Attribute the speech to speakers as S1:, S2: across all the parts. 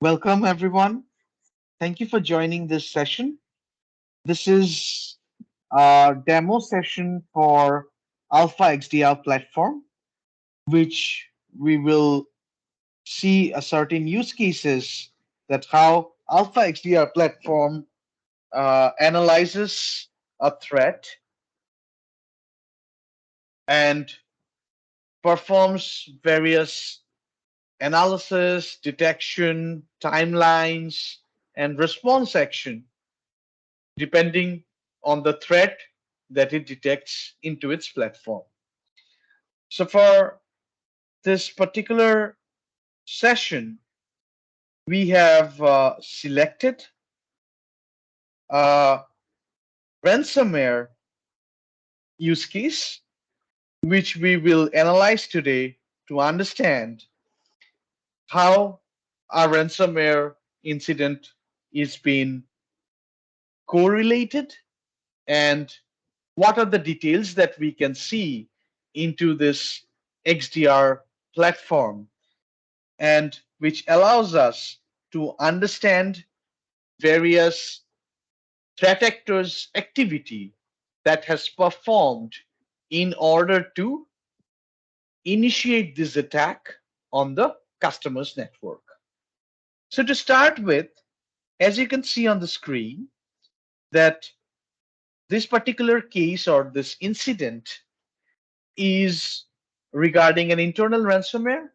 S1: Welcome, everyone. Thank you for joining this session. This is a demo session for Alpha XDR platform, which we will see a certain use cases that how Alpha XDR platform analyzes a threat and performs various analysis, detection, timelines, and response action depending on the threat that it detects into its platform. So for this particular session, we have selected a ransomware use case, which we will analyze today to understand how a ransomware incident is being correlated and what are the details that we can see into this XDR platform and which allows us to understand various threat actors activity that has performed in order to initiate this attack on the customer's network. So to start with, as you can see on the screen, that this particular case or this incident is regarding an internal ransomware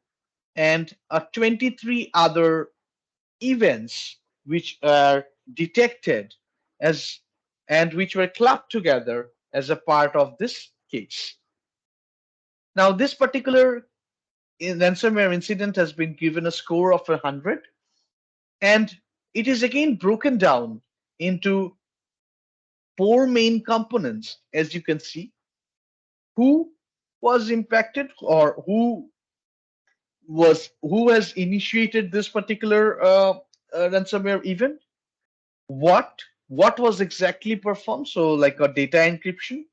S1: and 23 other events which are detected as and which were clubbed together as a part of this case. Now, this particular ransomware incident has been given a score of 100, and it is again broken down into four main components, as you can see. Who was impacted, or who has initiated this particular ransomware event? What was exactly performed? So, like a data encryption.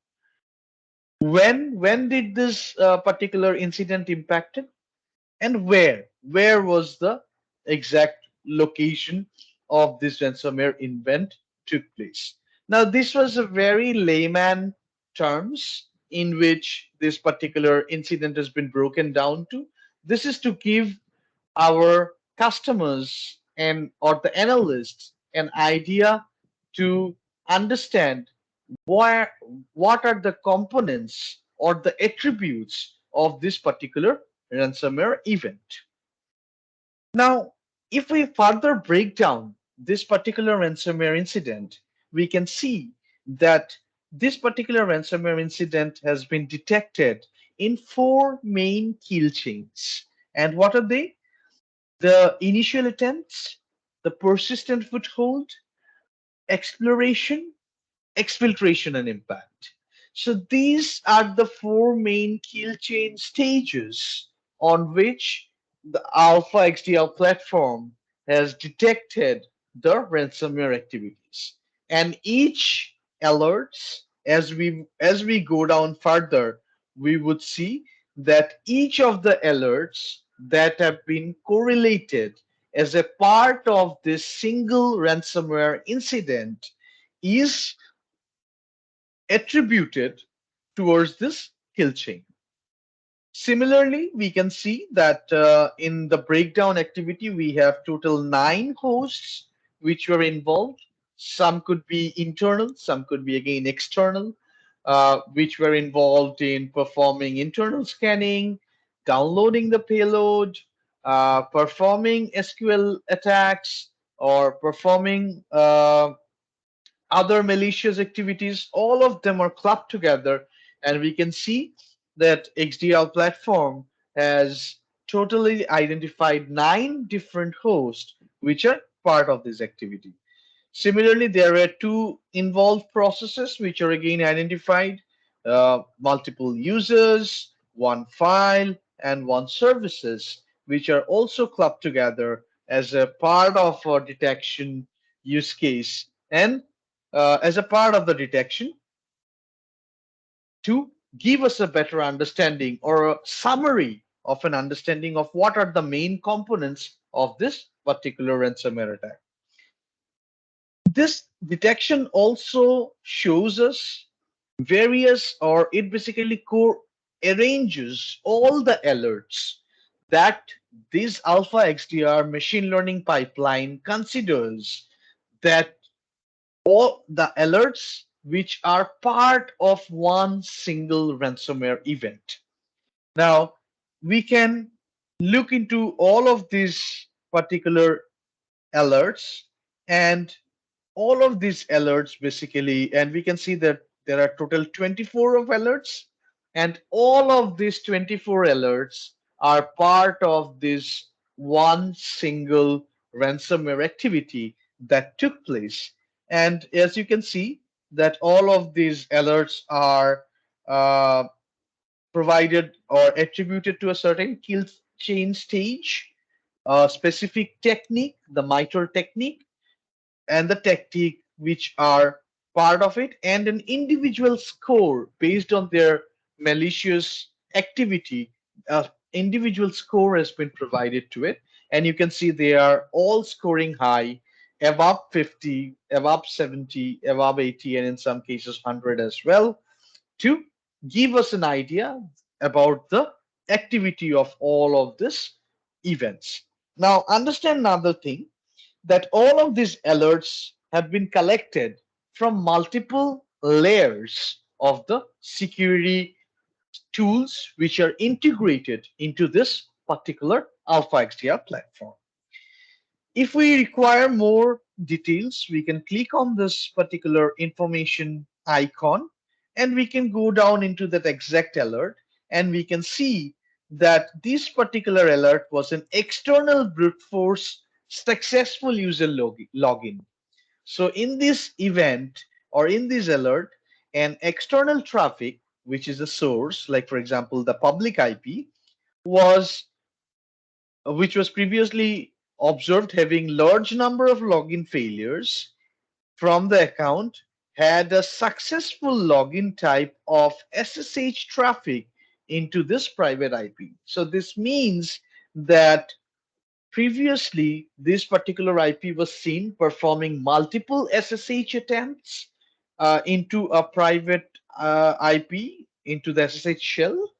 S1: When did this particular incident impacted, and where was the exact location of this ransomware event took place? Now, this was a very layman terms in which this particular incident has been broken down to. This is to give our customers and or the analysts an idea to understand where what are the components or the attributes of this particular ransomware event. Now, if we further break down this particular ransomware incident, we can see that this particular ransomware incident has been detected in four main kill chains. And what are they? The initial attempts, the persistent foothold, exploration, exfiltration, and impact. So these are the four main kill chain stages on which the Alpha XDR platform has detected the ransomware activities. And each alerts, as we go down further, we would see that each of the alerts that have been correlated as a part of this single ransomware incident is attributed towards this kill chain. Similarly, we can see that in the breakdown activity, we have total 9 hosts which were involved. Some could be internal, some could be again external, which were involved in performing internal scanning, downloading the payload, performing SQL attacks, or performing other malicious activities. All of them are clubbed together, and we can see that XDR platform has totally identified 9 different hosts which are part of this activity. Similarly, there are 2 involved processes which are again identified, multiple users, 1 file, and 1 services, which are also clubbed together as a part of our detection use case. And as a part of the detection, to give us a better understanding or a summary of an understanding of what are the main components of this particular ransomware attack. This detection also shows us various, or it basically arranges all the alerts that this Alpha XDR machine learning pipeline considers, that all the alerts which are part of one single ransomware event. Now, we can look into all of these particular alerts, and all of these alerts basically, and we can see that there are total 24 of alerts, and all of these 24 alerts are part of this one single ransomware activity that took place. And as you can see, that all of these alerts are uh, provided or attributed to a certain kill chain stage, a specific technique, the MITRE technique, and the tactic which are part of it, and an individual score based on their malicious activity. Individual score has been provided to it, and you can see they are all scoring high, above 50, above 70, above 80, and in some cases 100 as well, to give us an idea about the activity of all of these events. Now, understand another thing, that all of these alerts have been collected from multiple layers of the security tools which are integrated into this particular Alpha XDR platform. If we require more details, we can click on this particular information icon, and we can go down into that exact alert, and we can see that this particular alert was an external brute force successful user login. So in this event, or in this alert, an external traffic, which is a source, like for example the public IP, was which was previously observed having large number of login failures from the account, had a successful login type of SSH traffic into this private IP. So this means that previously this particular IP was seen performing multiple SSH attempts into a private IP, into the SSH shell.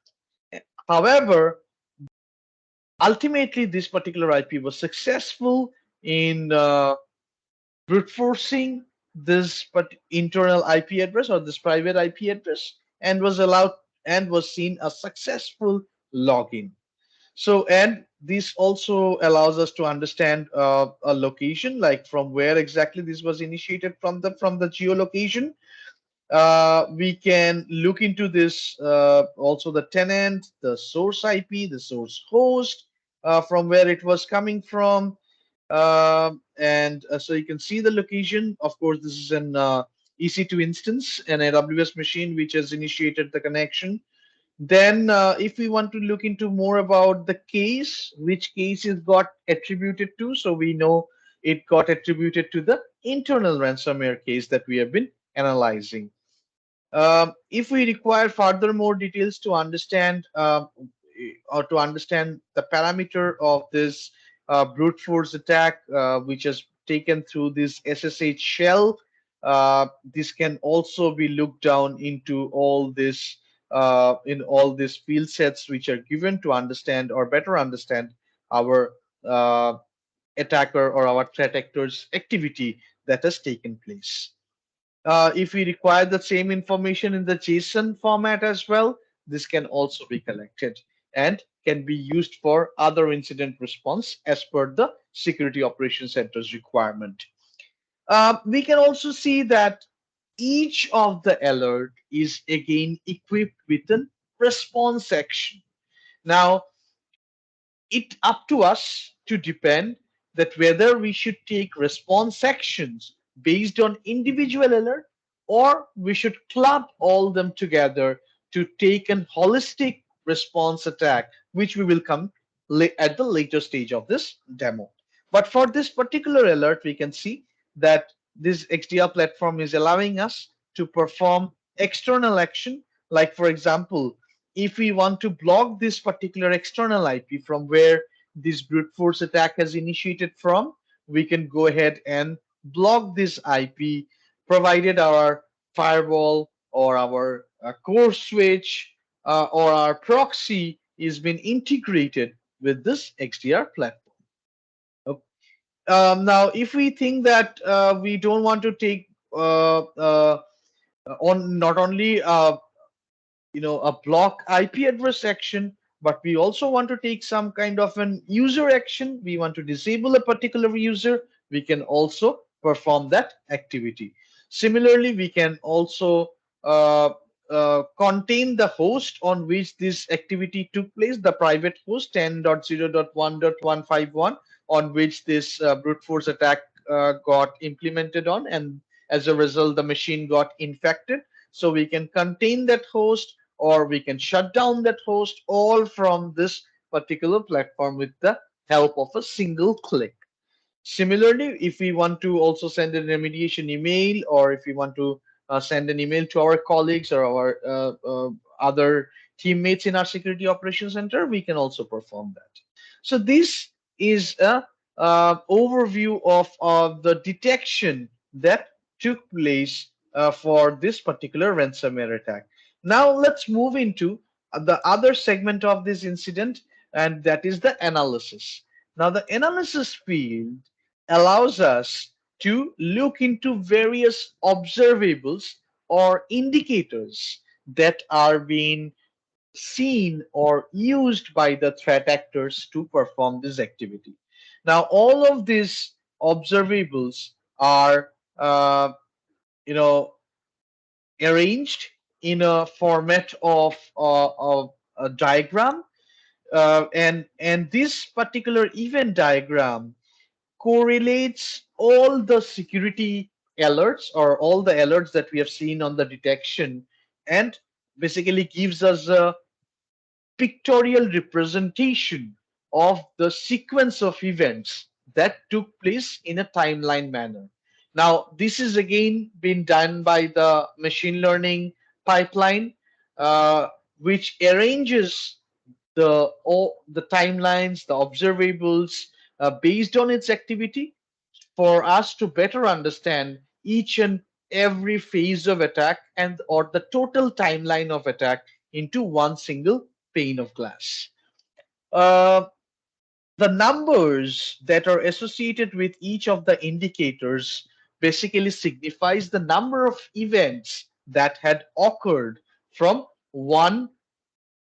S1: However, ultimately, this particular IP was successful in brute forcing this internal IP address, or this private IP address, and was allowed and was seen a successful login. So, and this also allows us to understand a location, like from where exactly this was initiated from the geolocation. We can look into this, also the tenant, the source IP, the source host, from where it was coming from. And so you can see the location. Of course, this is an EC2 instance, an AWS machine which has initiated the connection. Then, if we want to look into more about the case, which case it got attributed to, so we know it got attributed to the internal ransomware case that we have been analyzing. If we require further more details to understand, or to understand the parameter of this brute force attack, which is taken through this SSH shell, this can also be looked down into all this, in all these field sets which are given to understand or better understand our attacker or our threat actor's activity that has taken place. If we require the same information in the JSON format as well, this can also be collected and can be used for other incident response as per the Security Operations Center's requirement. We can also see that each of the alert is again equipped with a response action. Now, it up to us to depend that whether we should take response actions based on individual alert, or we should club all them together to take an holistic response attack, which we will come at the later stage of this demo. But for this particular alert, we can see that this XDR platform is allowing us to perform external action, like for example, if we want to block this particular external IP from where this brute force attack has initiated from, we can go ahead and block this IP, provided our firewall or our core switch or our proxy is been integrated with this XDR platform. Okay. Now, if we think that we don't want to take on not only a block IP address action, but we also want to take some kind of an user action. We want to disable a particular user. We can also perform that activity. Similarly, we can also contain the host on which this activity took place, the private host 10.0.1.151, on which this brute force attack got implemented on, and as a result, the machine got infected. So we can contain that host, or we can shut down that host, all from this particular platform with the help of a single click. Similarly, if we want to also send a remediation email, or if we want to send an email to our colleagues or our other teammates in our security operations center, we can also perform that. So this is a overview of the detection that took place for this particular ransomware attack. Now let's move into the other segment of this incident, and that is the analysis. Now the analysis field allows us to look into various observables or indicators that are being seen or used by the threat actors to perform this activity. Now, all of these observables are, you know, arranged in a format of a diagram, and this particular event diagram correlates all the security alerts or all the alerts that we have seen on the detection, and basically gives us a pictorial representation of the sequence of events that took place in a timeline manner. Now, this is again been done by the machine learning pipeline, which arranges all the timelines, the observables based on its activity, for us to better understand each and every phase of attack and or the total timeline of attack into one single pane of glass. Uh, the numbers that are associated with each of the indicators basically signifies the number of events that had occurred from one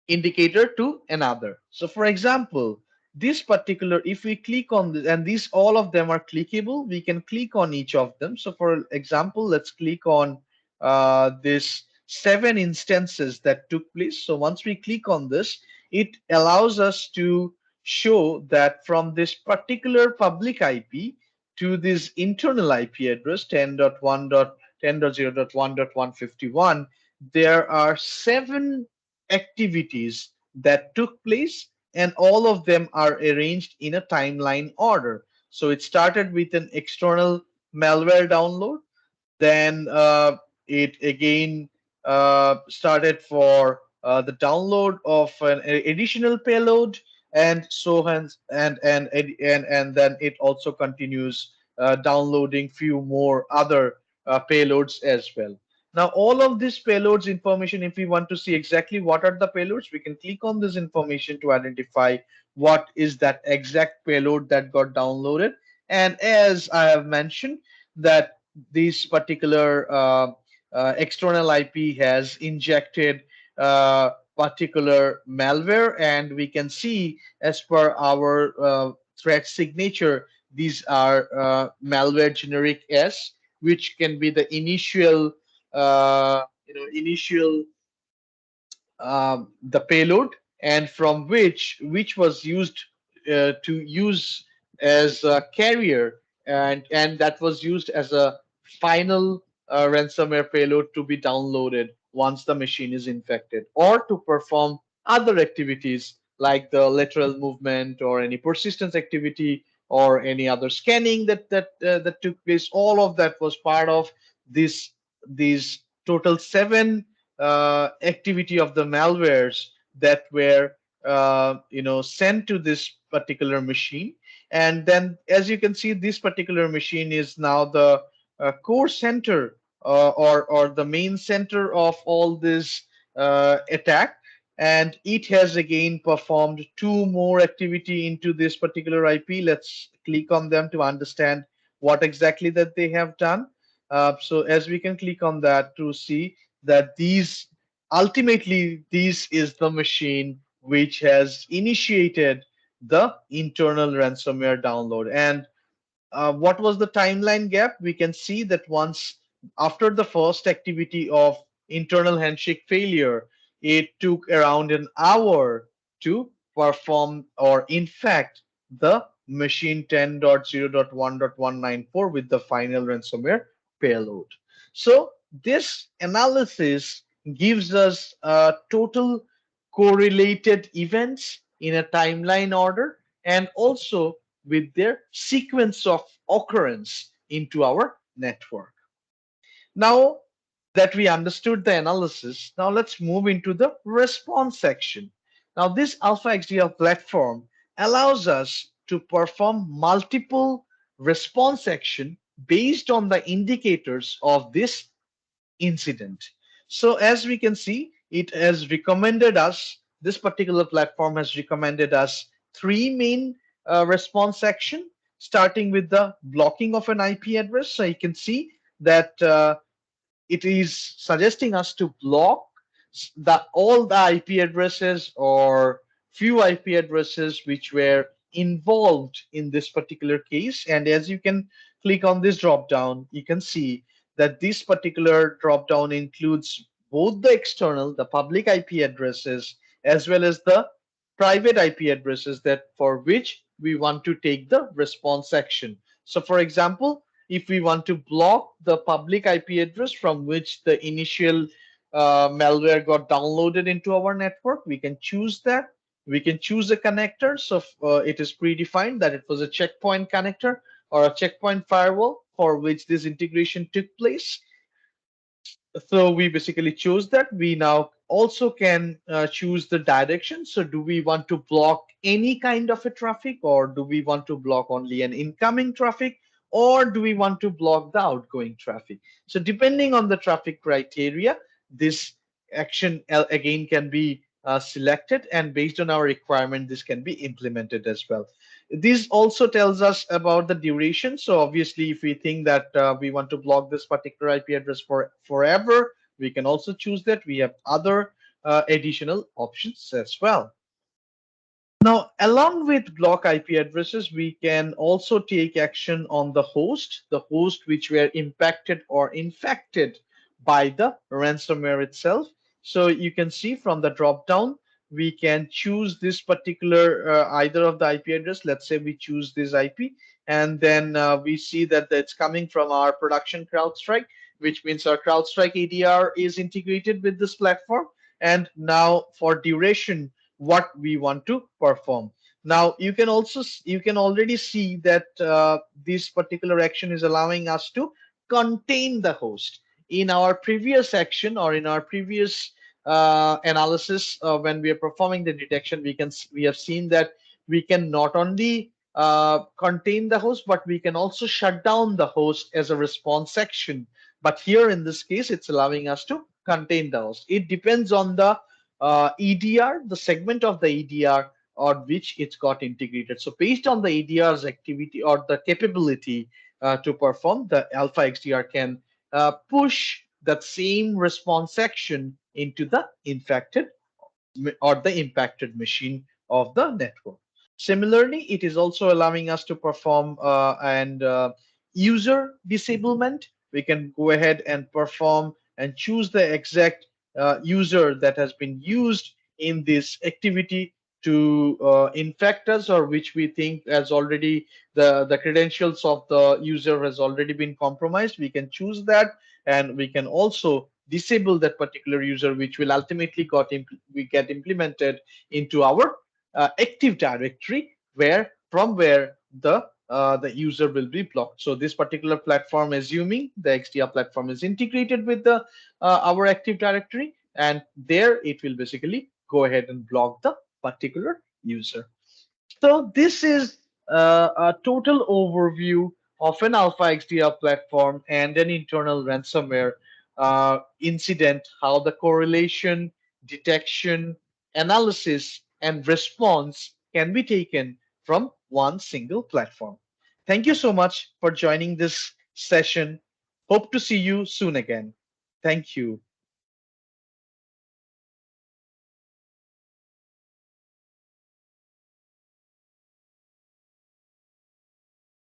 S1: indicator to another. So for example, this particular, if we click on this, and these all of them are clickable, we can click on each of them. So for example, let's click on this 7 instances that took place. So once we click on this, it allows us to show that from this particular public IP to this internal IP address 10.1.10.0.1.151, there are 7 activities that took place, and all of them are arranged in a timeline order. So it started with an external malware download, then it again started for the download of an additional payload, and so hence and then it also continues downloading few more other payloads as well. Now, all of this payloads information, if we want to see exactly what are the payloads, we can click on this information to identify what is that exact payload that got downloaded. And as I have mentioned, that this particular external IP has injected particular malware, and we can see as per our threat signature, these are malware generic S, which can be the initial the payload, and from which was used to use as a carrier, and that was used as a final ransomware payload to be downloaded once the machine is infected, or to perform other activities like the lateral movement or any persistence activity or any other scanning that took place. All of that was part of this these total 7 activity of the malwares that were sent to this particular machine. And then, as you can see, this particular machine is now the core center, or the main center of all this attack. And it has again performed two more activity into this particular IP. Let's click on them to understand what exactly that they have done. So as we can click on that to see that these ultimately this is the machine which has initiated the internal ransomware download. And what was the timeline gap? We can see that once after the first activity of internal handshake failure, it took around an hour to perform or infect the machine 10.0.1.194 with the final ransomware payload. So this analysis gives us total correlated events in a timeline order, and also with their sequence of occurrence into our network. Now that we understood the analysis, now let's move into the response section. Now this Alpha XDR platform allows us to perform multiple response action based on the indicators of this incident. So as we can see, it has recommended us, this particular platform has recommended us three main response action, starting with the blocking of an IP address. So you can see that it is suggesting us to block all the IP addresses or few IP addresses which were involved in this particular case. And as you can click on this drop down, you can see that this particular drop down includes both the external, the public IP addresses, as well as the private IP addresses that for which we want to take the response action. So for example, if we want to block the public IP address from which the initial malware got downloaded into our network, we can choose that. We can choose a connector. So it is predefined that it was a checkpoint connector or a checkpoint firewall for which this integration took place. So we basically chose that. We now also can choose the direction. So do we want to block any kind of a traffic, or do we want to block only an incoming traffic, or do we want to block the outgoing traffic? So depending on the traffic criteria, this action again can be selected, and based on our requirement, this can be implemented as well. This also tells us about the duration. So obviously, if we think that we want to block this particular IP address for forever, we can also choose that. We have other additional options as well. Now, along with block IP addresses, we can also take action on the host which were impacted or infected by the ransomware itself. So you can see from the drop down, we can choose this particular either of the IP address. Let's say we choose this IP, and then we see that it's coming from our production CrowdStrike, which means our CrowdStrike ADR is integrated with this platform. And now for duration, what we want to perform. Now you can already see that this particular action is allowing us to contain the host. In our previous action or in our previous analysis, when we are performing the detection, we have seen that we can not only contain the host, but we can also shut down the host as a response action. But here in this case, it's allowing us to contain the host. It depends on the EDR, the segment of the EDR on which it's got integrated. So based on the EDR's activity or the capability to perform, the Alpha XDR can push that same response action into the infected or the impacted machine of the network. Similarly, it is also allowing us to perform and user disablement. We can go ahead and perform and choose the exact user that has been used in this activity to infect us, or which we think has already the credentials of the user has already been compromised. We can choose that, and we can also disable that particular user, which will ultimately get implemented into our active directory, where from where the user will be blocked. So this particular platform, assuming the XDR platform is integrated with the our active directory, and there it will basically go ahead and block the particular user. So this is a total overview of an Alpha XDR platform and an internal ransomware incident, how the correlation, detection, analysis, and response can be taken from one single platform. Thank you so much for joining this session. Hope to see you soon again. Thank you.